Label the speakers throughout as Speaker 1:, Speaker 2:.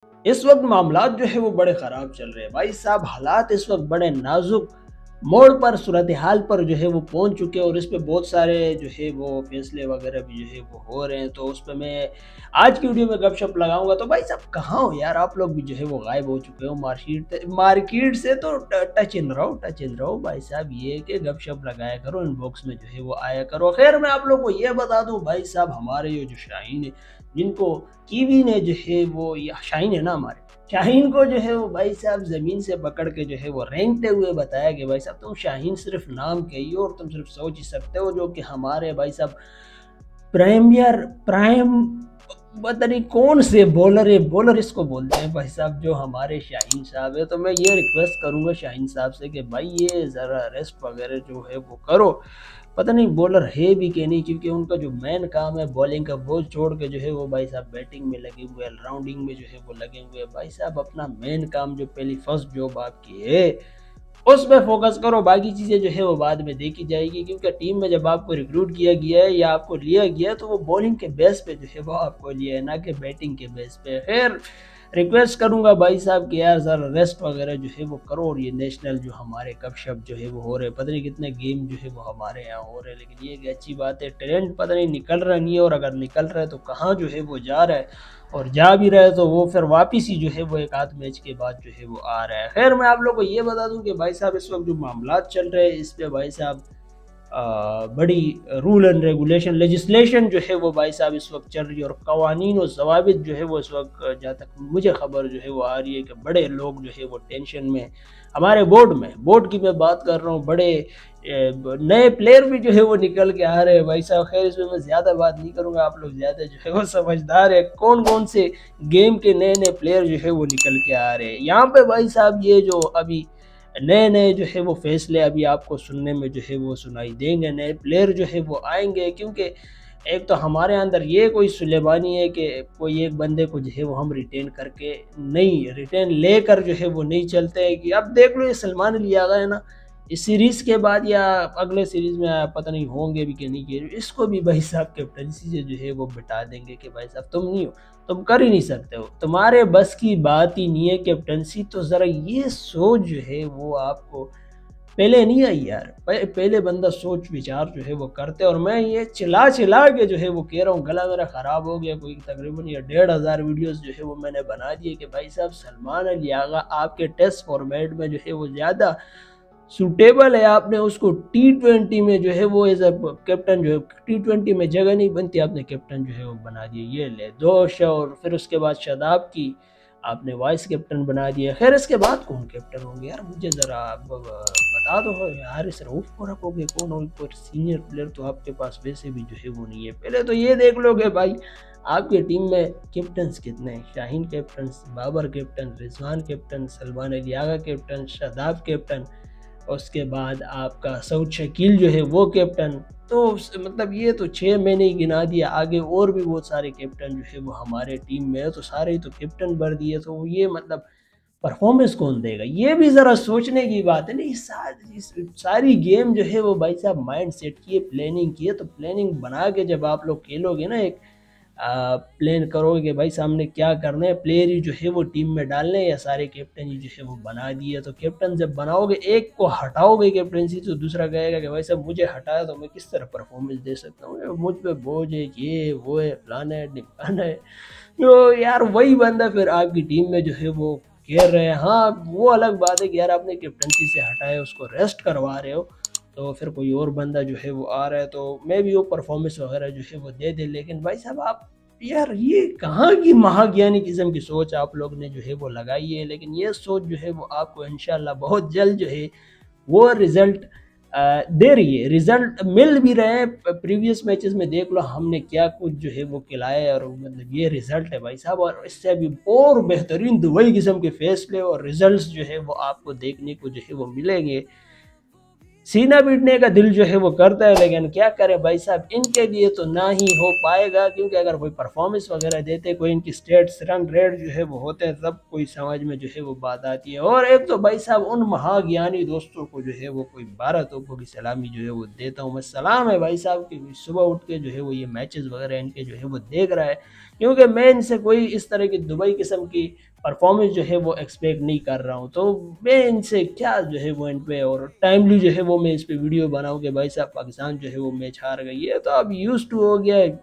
Speaker 1: इस वक्त मामलात जो है वो बड़े ख़राब चल रहे हैं भाई साहब। हालात इस वक्त बड़े नाजुक मोड़ पर, सूरत हाल पर जो है वो पहुंच चुके हैं और इस पे बहुत सारे जो है वो फैसले वगैरह भी जो है वो हो रहे हैं। तो उस पर मैं आज की वीडियो में गपशप लगाऊंगा। तो भाई साहब कहाँ हो यार, आप लोग भी जो है वो गायब हो चुके हो मार्केट से। तो टच इन रहो भाई साहब। ये कि गपशप लगाया करो, इनबॉक्स में जो है वो आया करो। खैर मैं आप लोग को ये बता दूं भाई साहब, हमारे ये जो शाहीन है, जिनको कीवी ने जो है वो, या शाहीन है ना हमारे, शाहीन को जो है वो भाई साहब ज़मीन से पकड़ के जो है वो रेंगते हुए बताया कि भाई साहब तुम शाहीन सिर्फ नाम के ही हो और तुम सिर्फ सोच ही सकते हो, जो कि हमारे भाई साहब प्राइम पता नहीं कौन से बॉलर है, बॉलर इसको बोलते हैं भाई साहब, जो हमारे शाहीन साहब है। तो मैं ये रिक्वेस्ट करूंगा शाहीन साहब से कि भाई ये ज़रा रेस्ट वगैरह जो है वो करो। पता नहीं बॉलर है भी कि नहीं, क्योंकि उनका जो मेन काम है बॉलिंग का, वो छोड़ के जो है वो भाई साहब बैटिंग में लगे हुए, ऑलराउंडिंग में जो है वो लगे हुए भाई साहब। अपना मेन काम जो पहली फर्स्ट जॉब आपकी है उस पर फोकस करो, बाकी चीज़ें जो है वो बाद में देखी जाएगी। क्योंकि टीम में जब आपको रिक्रूट किया गया है या आपको लिया गया है तो वो बॉलिंग के बेस पे जो है वो आपको लिया है, ना कि बैटिंग के बेस पे। खैर रिक्वेस्ट करूंगा भाई साहब कि यार ज़रा रेस्ट वगैरह जो है वो करो। और ये नेशनल जो हमारे कप शप जो है वो हो रहे हैं, पता नहीं कितने गेम जो है वो हमारे यहाँ हो रहे हैं, लेकिन ये एक अच्छी बात है। टैलेंट पता नहीं निकल रहा नहीं है, और अगर निकल रहा है तो कहाँ जो है वो जा रहा है, और जा भी रहा है तो वो फिर वापिस ही जो है वो एक आध मैच के बाद जो है वो आ रहा है। खैर मैं आप लोग को ये बता दूं कि भाई साहब इस वक्त जो मामलात चल रहे हैं इस पे भाई साहब बड़ी रूल एंड रेगुलेशन लेजिस्लेशन जो है वो भाई साहब इस वक्त चल रही है, और कवानीन और जवाबित जो है वो इस वक्त जहाँ तक मुझे खबर जो है वो आ रही है कि बड़े लोग जो है वो टेंशन में, हमारे बोर्ड की मैं बात कर रहा हूँ, बड़े नए प्लेयर भी जो है वो निकल के आ रहे हैं भाई साहब। खैर इसमें मैं ज़्यादा बात नहीं करूँगा, आप लोग ज़्यादा जो है वो समझदार है। कौन कौन से गेम के नए नए प्लेयर जो है वो निकल के आ रहे हैं यहाँ पे भाई साहब। ये जो अभी नए नए जो है वो फैसले अभी आपको सुनने में जो है वो सुनाई देंगे, नए प्लेयर जो है वो आएंगे। क्योंकि एक तो हमारे अंदर ये कोई सुलेमानी है कि कोई एक बंदे को जो है वो हम रिटेन करके नहीं, रिटेन लेकर जो है वो नहीं चलते हैं। कि अब देख लो ये सलमान अली आ गए ना, इस सीरीज़ के बाद या अगले सीरीज़ में पता नहीं होंगे भी कि नहीं, कि इसको भी भाई साहब कैप्टनसी से जो है वो बिठा देंगे कि भाई साहब तुम नहीं हो, तुम कर ही नहीं सकते हो, तुम्हारे बस की बात ही नहीं है कैप्टनसी। तो ज़रा ये सोच जो है वो आपको पहले नहीं आई यार। पहले बंदा सोच विचार जो है वो करते। और मैं ये चिल्ला चिल्ला के जो है वो कह रहा हूँ, गला मेरा ख़राब हो गया। कोई तकरीबन या 1500 वीडियोस जो है वो मैंने बना दिए कि भाई साहब सलमान अली आगा आपके टेस्ट फॉर्मेट में जो है वो ज़्यादा सूटेबल है, आपने उसको T20 में जो है वो एज अ कैप्टन जो है, T20 में जगह नहीं बनती, आपने कैप्टन जो है वो बना दिया। ये ले दोष। और फिर उसके बाद शादाब की आपने वाइस कैप्टन बना दिया। खैर इसके बाद कौन कैप्टन होंगे यार, मुझे ज़रा आप बता दो यार। इस रऊफ को रखोगे, कौन हो? कोई सीनियर प्लेयर तो आपके पास वैसे भी जो है वो नहीं है। पहले तो ये देख लोगे भाई आपकी टीम में कैप्टन कितने हैं। Shaheen captain, Babar captain, Rizwan captain, Salman Ali Agha captain, Shadab captain, उसके बाद आपका सऊद शकील जो है वो कैप्टन। तो मतलब ये तो 6 महीने ही गिना दिया, आगे और भी बहुत सारे कैप्टन जो है वो हमारे टीम में है, तो सारे ही तो कैप्टन भर दिए। तो ये मतलब परफॉर्मेंस कौन देगा, ये भी ज़रा सोचने की बात है। नहीं सारी गेम जो है वो भाई साहब माइंड सेट की है, प्लानिंग की है। तो प्लानिंग बना के जब आप लोग खेलोगे ना, एक प्लान करोगे कि भाई सामने क्या करना है, प्लेयर ही जो है वो टीम में डालने हैं या सारे कैप्टन ही जो है वो बना दिए। तो कैप्टन जब बनाओगे, एक को हटाओगे कैप्टनसी, तो दूसरा कहेगा कि भाई साहब मुझे हटाया तो मैं किस तरह परफॉर्मेंस दे सकता हूँ, मुझ पे बोझ है, ये वो है, फलाना है ढिमकाना है। तो यार वही बंदा फिर आपकी टीम में जो है वो खेल रहे हैं। हाँ वो अलग बात है कि यार आपने कैप्टनसी से हटाया, उसको रेस्ट करवा रहे हो, तो फिर कोई और बंदा जो है वो आ रहा है तो मैं भी वो परफॉर्मेंस वगैरह जो है वो दे दे। लेकिन भाई साहब आप यार ये कहाँ की महाज्ञानी किस्म की सोच आप लोग ने जो है वो लगाई है। लेकिन ये सोच जो है वो आपको इंशाल्लाह बहुत जल्द जो है वो रिजल्ट दे रही है, रिजल्ट मिल भी रहे हैं। प्रीवियस मैचेस में देख लो हमने क्या कुछ जो है वो खिलाया है, और मतलब ये रिजल्ट है भाई साहब। और इससे भी और बेहतरीन दुबई किस्म के फैसले और रिजल्ट्स जो है वो आपको देखने को जो है वो मिलेंगे। सीना पीटने का दिल जो है वो करता है, लेकिन क्या करे भाई साहब, इनके लिए तो ना ही हो पाएगा। क्योंकि अगर कोई परफॉर्मेंस वगैरह देते, कोई इनकी स्टेट्स रन रेट जो है वो होते हैं, तब कोई समझ में जो है वो बात आती है। और एक तो भाई साहब उन महाज्ञानी दोस्तों को जो है वो कोई 12 तोपों की सलामी जो है वो देता हूँ मैं। सलाम है भाई साहब कि सुबह उठ के जो है वो ये मैचेस वगैरह इनके जो है वो देख रहा है। क्योंकि मैं इनसे कोई इस तरह की दुबई किस्म की परफॉर्मेंस जो है वो एक्सपेक्ट नहीं कर रहा हूँ। तो मैं इनसे क्या जो है वो इन पे और टाइमली जो है वो मैं इस पे वीडियो बनाऊँ कि भाई साहब पाकिस्तान जो है वो मैच हार गई है। तो अब यूज टू हो गया है,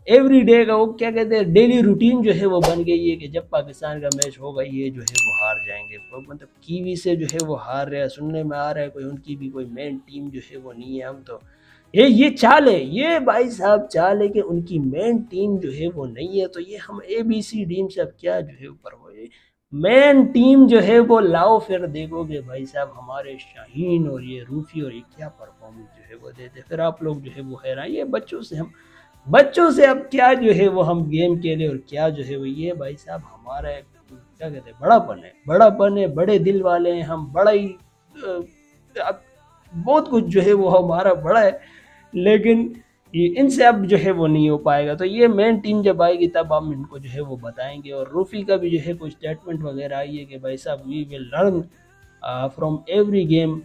Speaker 1: एवरी डे का वो क्या कहते हैं डेली रूटीन जो है वो बन गई है कि जब पाकिस्तान का मैच होगा ये जो है वो हार जाएंगे। तो मतलब कीवी से जो है वो हार रहे हैं, सुनने में आ रहा है कोई उनकी भी कोई मेन टीम जो है वो नहीं है। हम तो ये चाल है, ये भाई साहब चाल है कि उनकी मेन टीम जो है वो नहीं है। तो ये हम ABC टीम से अब क्या जो है ऊपर हो, मेन टीम जो है वो लाओ, फिर देखोगे भाई साहब हमारे शाहीन और ये रूफी और ये क्या परफॉर्मेंस जो है वो देते, फिर आप लोग जो है वो हैरान। ये बच्चों से अब क्या जो है वो हम गेम खेले और क्या जो है वो, ये भाई साहब हमारा क्या कहते हैं बड़ापन है, बड़े दिल वाले हैं हम, बड़ा ही अब बहुत कुछ जो है वो हमारा बड़ा है, लेकिन ये इनसे अब जो है वो नहीं हो पाएगा। तो ये मेन टीम जब आएगी तब हम इनको जो है वो बताएंगे। और रूफी का भी जो है कुछ स्टेटमेंट वगैरह आई है कि भाई साहब we will learn from every game,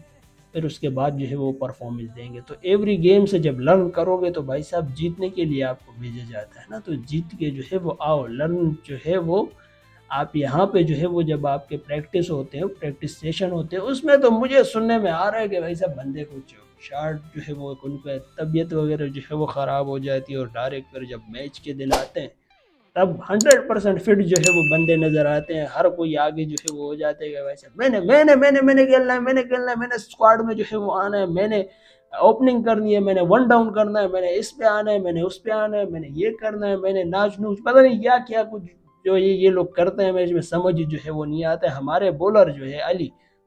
Speaker 1: फिर उसके बाद जो है वो परफॉर्मेंस देंगे। तो एवरी गेम से जब लर्न करोगे तो भाई साहब जीतने के लिए आपको भेजा जाता है ना, तो जीत के जो है वो आओ, लर्न जो है वो आप यहाँ पे जो है वो जब आपके प्रैक्टिस होते हैं, प्रैक्टिस सेशन होते हैं, उसमें तो मुझे सुनने में आ रहा है कि भाई साहब बंदे कुछ शार्ट जो है वो उनका तबीयत वगैरह जो है वो ख़राब हो जाती है और डायरेक्ट फिर जब मैच के दिन आते हैं तब 100% फिट जो है वो बंदे नजर आते हैं। हर कोई आगे जो है वो हो जाते हैं वैसे मैंने खेलना है, मैंने स्क्वाड में जो है वो आना है, मैंने ओपनिंग करनी है, मैंने वन डाउन करना है, मैंने इस पे आना है, मैंने उस पे आना है, मैंने ये करना है, मैंने नाच नूच पता नहीं क्या क्या कुछ जो ये लोग करते हैं मैच में, समझ जो है वो नहीं आता है। हमारे बॉलर जो है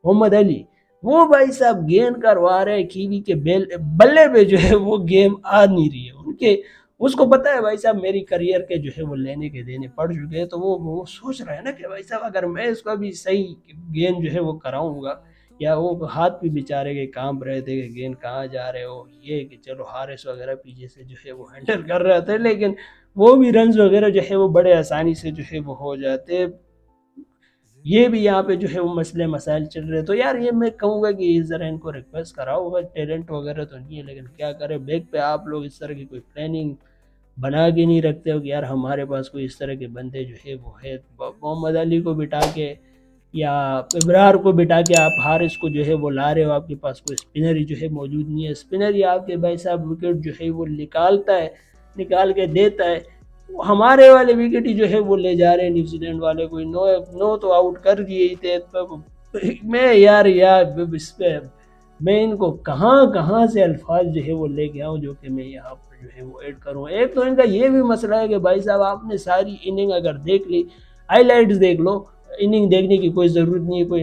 Speaker 1: मोहम्मद अली, वो भाई साहब गेंद करवा रहे कीवी के बल्ले पे जो है वो गेम आ नहीं रही है उनके, उसको पता है भाई साहब मेरी करियर के जो है वो लेने के देने पड़ चुके हैं। तो वो सोच रहा है ना कि भाई साहब अगर मैं इसको अभी सही गेंद जो है वो कराऊंगा, या वो हाथ भी बेचारे के कांप रहे थे कि गेंद कहाँ जा रहे हो, ये कि चलो हारिस वगैरह पीछे से जो है वो हैंडल कर रहे थे, लेकिन वो भी रन वगैरह जो है वो बड़े आसानी से जो है वो हो जाते। ये भी यहाँ पे जो है वो मसले मसाइल चल रहे। तो यार ये मैं कहूँगा कि ज़रा इनको रिक्वेस्ट कराओ, अगर टैलेंट वगैरह तो नहीं है, लेकिन क्या करें बैक पे आप लोग इस तरह की कोई प्लानिंग बना के नहीं रखते हो कि यार हमारे पास कोई इस तरह के बंदे जो है वो है। मोहम्मद अली को बिठा के या इब्रार को बिठा के आप हारिस को जो है वो ला रहे हो, आपके पास कोई स्पिनर ही जो है मौजूद नहीं है। स्पिनर ही आपके भाई साहब विकेट जो है वो निकालता है, निकाल के देता है, हमारे वाले विकेट ही जो है वो ले जा रहे हैं न्यूजीलैंड वाले। कोई नो तो आउट कर दिए ही थे। तो मैं यार इस पे मैं इनको कहाँ कहाँ से अल्फाज जो है वो लेके आऊँ जो कि मैं यहाँ पर जो है वो ऐड करूँ। एक तो इनका ये भी मसला है कि भाई साहब आपने सारी इनिंग अगर देख ली, हाईलाइट्स देख लो, इनिंग देखने की कोई ज़रूरत नहीं है, कोई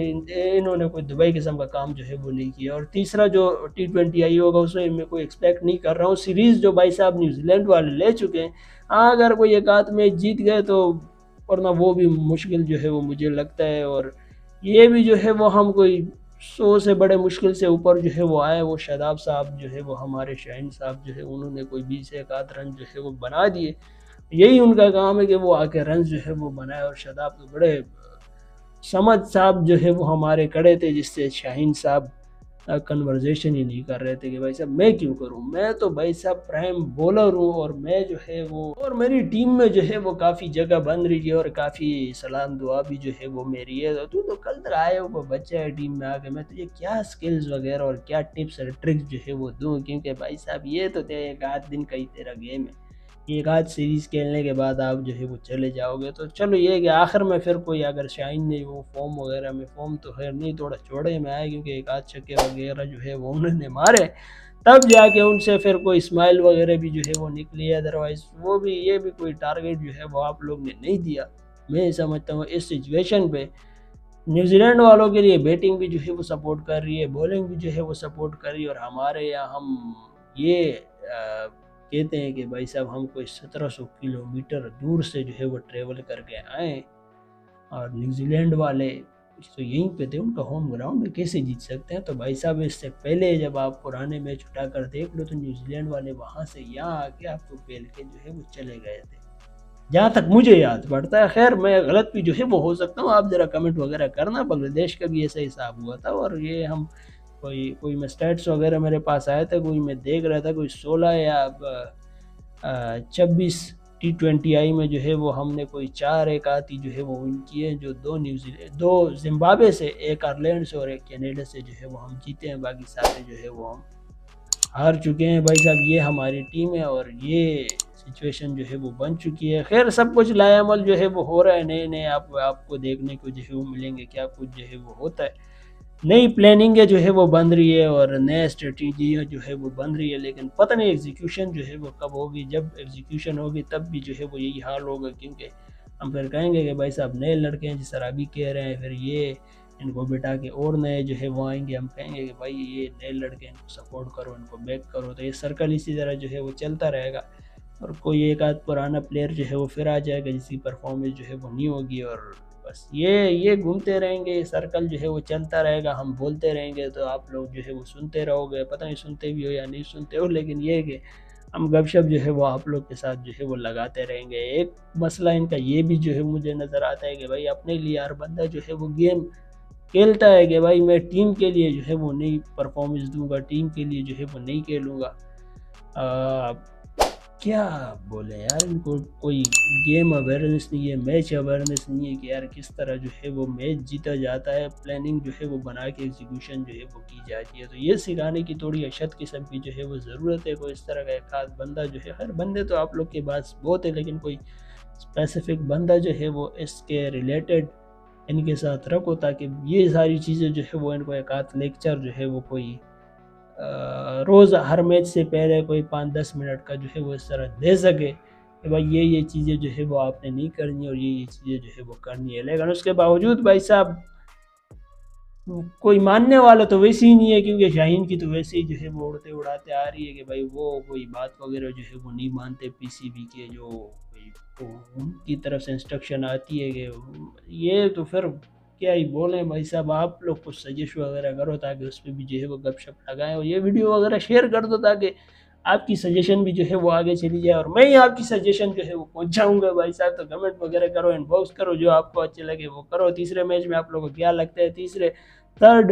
Speaker 1: इन्होंने कोई दुबई किस्म का काम जो है वो नहीं किया। और तीसरा जो T20 आई होगा उसमें मैं कोई एक्सपेक्ट नहीं कर रहा हूँ। सीरीज़ जो भाई साहब न्यूजीलैंड वाले ले चुके हैं, हाँ अगर कोई एक आध मैच जीत गए तो, वरना वो भी मुश्किल जो है वो मुझे लगता है। और ये भी जो है वो हम कोई 100 से बड़े मुश्किल से ऊपर जो है वो आए। वो शादाब साहब जो है वो हमारे शाहीन साहब जो है उन्होंने कोई 20 एक आध रन जो है वो बना दिए, यही उनका काम है कि वो आके रन जो है वो बनाए। और शादाब तो बड़े समद साहब जो है वो हमारे खड़े थे, जिससे शाहीन साहब कन्वर्जेशन ही नहीं कर रहे थे कि भाई साहब मैं क्यों करूं, मैं तो भाई साहब प्राइम बॉलर हूं और मैं जो है वो, और मेरी टीम में जो है वो काफ़ी जगह बन रही है और काफ़ी सलाम दुआ भी जो है वो मेरी है। तो तू तो कल तक आए हो बच्चा है टीम में आके, मैं तुझे क्या स्किल्स वगैरह और क्या टिप्स और ट्रिक्स जो है वो दूँ, क्योंकि भाई साहब ये तो तेरे एक आध दिन का ही तेरा गेम है, एक आध सीरीज़ खेलने के बाद आप जो है वो चले जाओगे। तो चलो ये कि आखिर में फिर कोई अगर शाइन ने वो फॉर्म वगैरह में, फॉर्म तो खैर नहीं, थोड़ा चौड़े में आए क्योंकि एक आध छक्के वगैरह जो है वो उन्होंने मारे, तब जाके उनसे फिर कोई स्माइल वगैरह भी जो है वो निकली है। अदरवाइज़ वो भी ये भी कोई टारगेट जो है वो आप लोग ने नहीं दिया। मैं समझता हूँ इस सिचुएशन पे न्यूजीलैंड वालों के लिए बैटिंग भी जो है वो सपोर्ट कर रही है, बॉलिंग भी जो है वो सपोर्ट कर रही है। और हमारे यहाँ हम ये कहते हैं कि भाई साहब हम कोई 1700 किलोमीटर दूर से जो है वो ट्रेवल करके आए, और न्यूजीलैंड वाले तो यहीं पे थे, उनका होम ग्राउंड में कैसे जीत सकते हैं। तो भाई साहब इससे पहले जब आप पुराने मैच उठा कर देख लो तो न्यूजीलैंड वाले वहाँ से यहाँ आके आपको पेल के जो है वो चले गए थे, जहाँ तक मुझे याद पड़ता है। खैर मैं गलत भी जो है वो हो सकता हूँ, आप ज़रा कमेंट वगैरह करना। बांग्लादेश का भी ऐसा हिसाब हुआ था, और ये हम कोई मैं स्टैट्स वगैरह मेरे पास आया था, कोई मैं देख रहा था कोई 16 या 26 T20I में जो है वो हमने कोई 4 एक आती जो है वो विन किए, जो 2 जिम्बाब्वे से, 1 आयरलैंड से और 1 कनाडा से जो है वो हम जीते हैं। बाकी सारे जो है वो हम हार चुके हैं भाई साहब। ये हमारी टीम है और ये सिचुएशन जो है वो बन चुकी है। खैर सब कुछ लायामल जो है वो हो रहा है, नए नए आपको देखने को जो है वो मिलेंगे, क्या कुछ जो है वो होता है, नई प्लानिंग जो है वो बन रही है और नया स्ट्रेटजी जो है वो बन रही है। लेकिन पता नहीं एग्जीक्यूशन जो है वो कब होगी। जब एग्जीक्यूशन होगी तब भी जो है वो यही हाल होगा, क्योंकि हम फिर कहेंगे कि भाई साहब नए लड़के हैं, जिस तरह अभी कह रहे हैं, फिर ये इनको बिठा के और नए जो है वो आएंगे, हम कहेंगे कि भाई ये नए लड़के, इनको सपोर्ट करो, इनको बैक करो। तो ये सर्कल इसी तरह जो है वो चलता रहेगा और कोई एक आध पुराना प्लेयर जो है वो फिर आ जाएगा जिसकी परफॉर्मेंस जो है वो नहीं होगी, और बस ये घूमते रहेंगे, ये सर्कल जो है वो चलता रहेगा। हम बोलते रहेंगे तो आप लोग जो है वो सुनते रहोगे, पता नहीं सुनते भी हो या नहीं सुनते हो, लेकिन ये है कि हम गपशप जो है वो आप लोग के साथ जो है वो लगाते रहेंगे। एक मसला इनका ये भी जो है मुझे नज़र आता है कि भाई अपने लिए हर बंदा जो है वो गेम खेलता है कि भाई मैं टीम के लिए जो है वो नई परफॉर्मेंस दूंगा, टीम के लिए जो है वो नहीं खेलूँगा। क्या बोले यार, इनको कोई गेम अवेयरनेस नहीं है, मैच अवेयरनेस नहीं है कि यार किस तरह जो है वो मैच जीता जाता है, प्लानिंग जो है वो बना के एग्जीक्यूशन जो है वो की जाती है। तो ये सिखाने की थोड़ी अशद किस्म की जो है वो ज़रूरत है। कोई इस तरह का एक खास बंदा जो है, हर बंदे तो आप लोग के पास बहुत है, लेकिन कोई स्पेसिफिक बंदा जो है वो इसके रिलेटेड इनके साथ रखो, ताकि ये सारी चीज़ें जो है वो इनको एक आध लेक्चर जो है वो कोई रोज़ हर मैच से पहले कोई 5-10 मिनट का जो है वो इस तरह दे सके कि भाई ये चीज़ें जो है वो आपने नहीं करनी और ये चीज़ें जो है वो करनी है। लेकिन उसके बावजूद भाई साहब कोई मानने वाला तो वैसे ही नहीं है, क्योंकि शाहीन की तो वैसे ही जो है वो उड़ते उड़ाते आ रही है कि भाई वो कोई बात वगैरह जो है वो नहीं मानते पीसीबी के, जो उनकी तरफ से इंस्ट्रक्शन आती है कि ये, तो फिर क्या ही बोलें भाई साहब। आप लोग कुछ सजेस्ट वगैरह करो ताकि उस पर भी जो है वो गपशप लगाएं, और ये वीडियो वगैरह शेयर कर दो ताकि आपकी सजेशन भी जो है वो आगे चली जाए और मैं ही आपकी सजेशन जो है वो पहुंचाऊंगा भाई साहब। तो कमेंट वगैरह करो, इनबॉक्स करो, जो आपको अच्छे लगे वो करो। तीसरे मैच में आप लोगों को क्या लगता है, third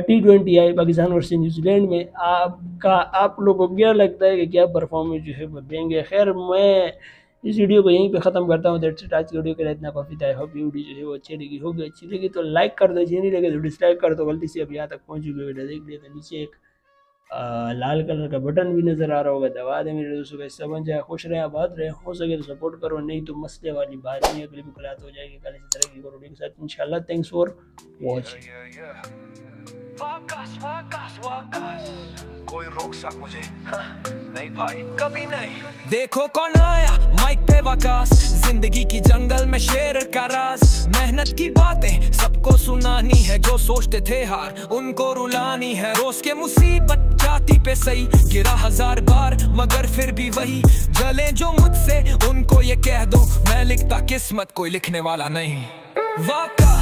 Speaker 1: T20I Pakistan versus New Zealand में आप लोगों को क्या लगता है कि क्या परफॉर्मेंस जो है वो देंगे। खैर मैं इस वीडियो को यहीं पे ख़त्म करता हूँ। दैट्स इट, आज की वीडियो के लिए इतना काफ़ी था। आई होप ये वीडियो जो है वो अच्छी लगी तो लाइक कर दो, अच्छी नहीं लगे तो डिसलाइक कर दो। गलती से अब यहाँ तक पहुँच चुकी वीडियो देख लिया तो नीचे एक लाल कलर का बटन भी नज़र आ रहा होगा, दबा दे मेरे दोस्तों। इससे बन जाए, खुश रहे, आबाद रहे, हो सके तो सपोर्ट करो, नहीं तो मसले वाली बात नहीं है। अगली मुलाकात हो जाएगी कल इसी तरह की वीडियो के साथ इंशाल्लाह। Thanks for watching.
Speaker 2: कोई रोक सक मुझे नहीं भाई, कभी नहीं। देखो कौन आया माइक पे वकास, जिंदगी की जंगल में शेर का राज। मेहनत की बातें सबको सुनानी है, जो सोचते थे हार उनको रुलानी है। रोज के मुसीबत जाती पे सही, गिरा 1000 बार मगर फिर भी वही। जले जो मुझसे उनको ये कह दो, मैं लिखता किस्मत कोई लिखने वाला नहीं। वाका